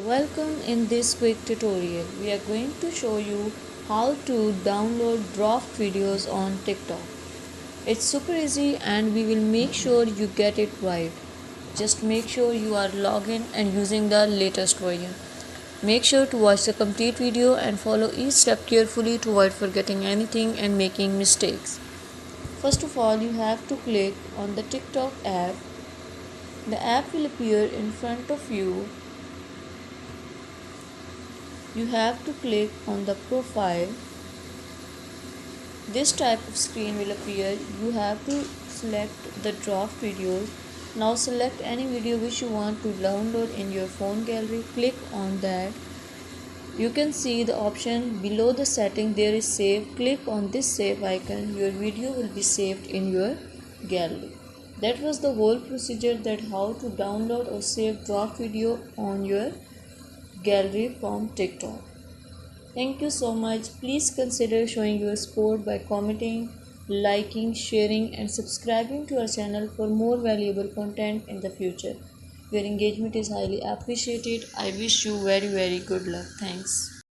Welcome. In this quick tutorial we are going to show you how to download draft videos on TikTok. It's super easy and we will make sure you get it right. Just make sure you are logged in and using the latest version. Make sure to watch the complete video and follow each step carefully to avoid forgetting anything and making mistakes. First of all, you have to click on the TikTok app. The app will appear in front of you. You have to click on the profile. This type of screen will appear. You have to select the draft videos. Now select any video which you want to download in your phone gallery. Click on that. You can see the option below the setting, there is save. Click on this save icon. Your video will be saved in your gallery. That was the whole procedure, that how to download or save draft video on your gallery from TikTok. Thank you so much. Please consider showing your support by commenting, liking, sharing, and subscribing to our channel for more valuable content in the future. Your engagement is highly appreciated. I wish you very good luck. Thanks.